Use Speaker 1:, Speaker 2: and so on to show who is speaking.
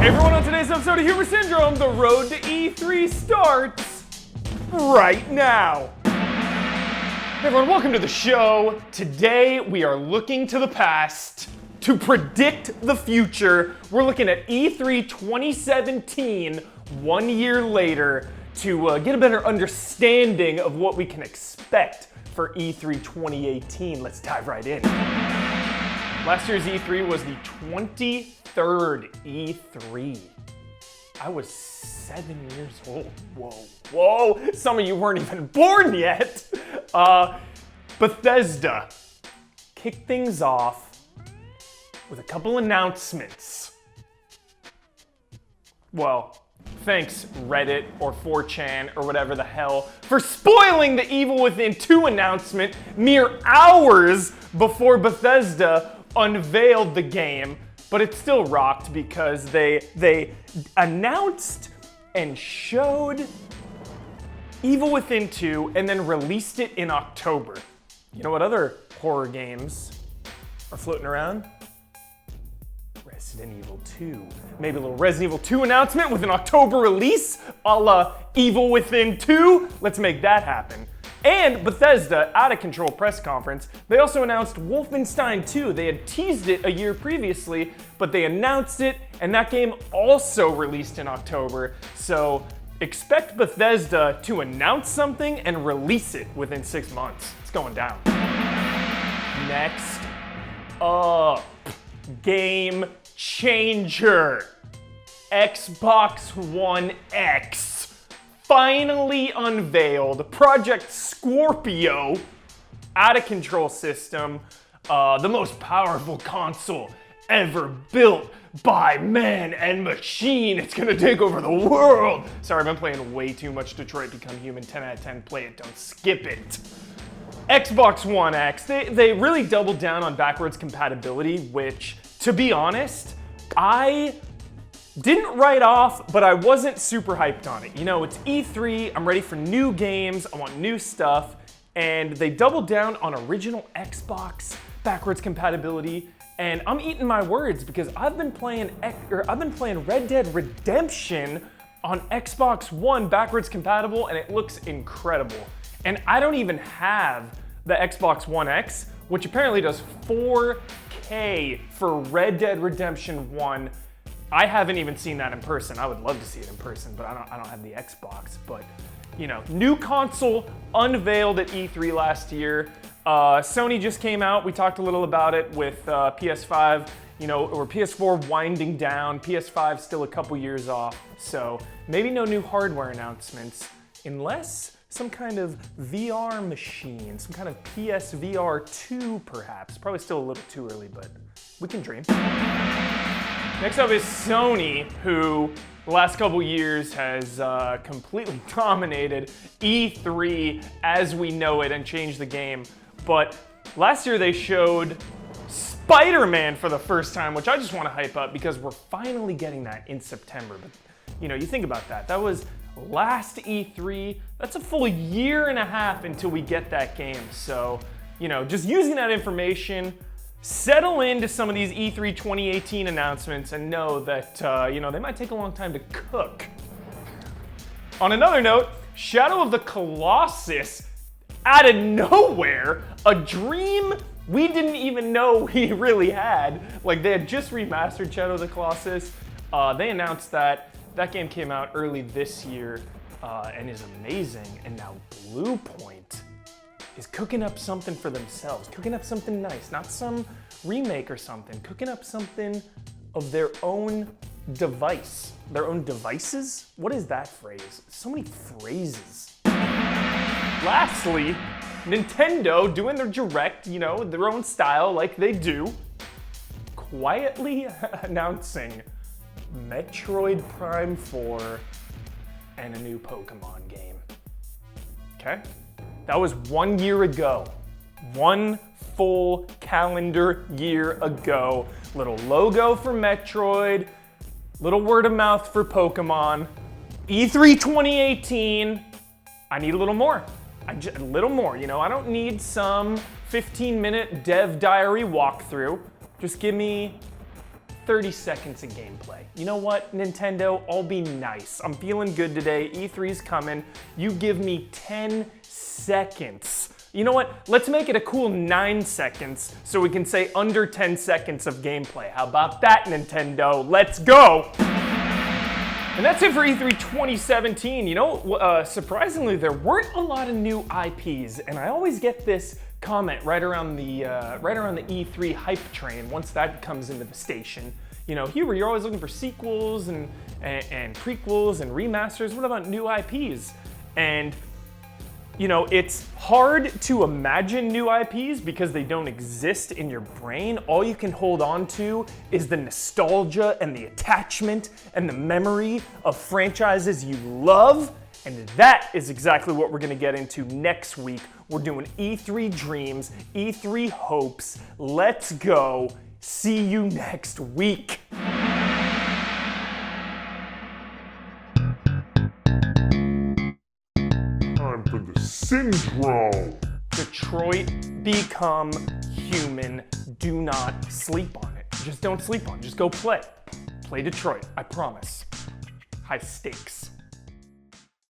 Speaker 1: Hey everyone, on today's episode of Humor Syndrome, the road to E3 starts right now. Hey everyone, welcome to the show. Today we are looking to the past to predict the future. We're looking at E3 2017, 1 year later, to get a better understanding of what we can expect for E3 2018. Let's dive right in. Last year's E3 was the 23rd E3. I was 7 years old. Whoa. Some of you weren't even born yet. Bethesda kicked things off with a couple announcements. Well, thanks Reddit or 4chan or whatever the hell for spoiling the Evil Within 2 announcement mere hours before Bethesda unveiled the game, but it still rocked because they announced and showed Evil Within 2 and then released it in October. You know what other horror games are floating around? Resident Evil 2. Maybe a little Resident Evil 2 announcement with an October release a la Evil Within 2. Let's make that happen. And Bethesda, out of control press conference, they also announced Wolfenstein 2. They had teased it a year previously, but they announced it, and that game also released in October. So expect Bethesda to announce something and release it within 6 months. It's going down. Next up, game changer. Xbox One X finally unveiled. Project Scorpio, out of control system, the most powerful console ever built by man and machine. It's gonna take over the world. Sorry, I've been playing way too much Detroit Become Human. 10 out of 10, play it, don't skip it. Xbox One X, they really doubled down on backwards compatibility, which, to be honest, I didn't write off, but I wasn't super hyped on it. You know, it's E3, I'm ready for new games, I want new stuff, and they doubled down on original Xbox backwards compatibility, and I'm eating my words because I've been playing Red Dead Redemption on Xbox One backwards compatible, and it looks incredible. And I don't even have the Xbox One X, which apparently does 4K for Red Dead Redemption 1. I haven't even seen that in person. I would love to see it in person, but I don't have the Xbox. But, you know, new console unveiled at E3 last year. Sony just came out. We talked a little about it with PS5, you know, or PS4 winding down. PS5 still a couple years off. So maybe no new hardware announcements, unless some kind of VR machine, some kind of PSVR 2 perhaps. Probably still a little too early, but we can dream. Next up is Sony, who the last couple years has completely dominated E3 as we know it and changed the game. But last year they showed Spider-Man for the first time, which I just want to hype up because we're finally getting that in September. But you know, you think about that. That was last E3. That's a full year and a half until we get that game. So, you know, just using that information, settle into some of these E3 2018 announcements and know that, you know, they might take a long time to cook. On another note, Shadow of the Colossus, out of nowhere, a dream we didn't even know we really had. Like, they had just remastered Shadow of the Colossus. They announced that game came out early this year and is amazing. And now Blue Point is cooking up something for themselves, cooking up something nice, not some remake or something, cooking up something of their own device. Their own devices? What is that phrase? So many phrases. Lastly, Nintendo doing their direct, you know, their own style like they do, quietly announcing Metroid Prime 4 and a new Pokemon game. Okay? That was 1 year ago. One full calendar year ago. Little logo for Metroid, little word of mouth for Pokemon. E3 2018, I need a little more. A little more, you know, I don't need some 15-minute dev diary walkthrough. Just give me 30 seconds of gameplay. You know what, Nintendo? I'll be nice. I'm feeling good today. E3's coming. You give me 10 seconds. You know what? Let's make it a cool 9 seconds so we can say under 10 seconds of gameplay. How about that, Nintendo? Let's go! And that's it for E3 2017. You know, surprisingly, there weren't a lot of new IPs, and I always get this comment right around the E3 hype train once that comes into the station. You know, Huber, you're always looking for sequels and prequels and remasters. What about new IPs? And you know, it's hard to imagine new IPs because they don't exist in your brain. All you can hold on to is the nostalgia and the attachment and the memory of franchises you love. And that is exactly what we're gonna get into next week. We're doing E3 dreams, E3 hopes. Let's go. See you next week.
Speaker 2: Time for the syndrome.
Speaker 1: Detroit Become Human. Do not sleep on it. Just don't sleep on it. Just go play. Play Detroit. I promise. High stakes.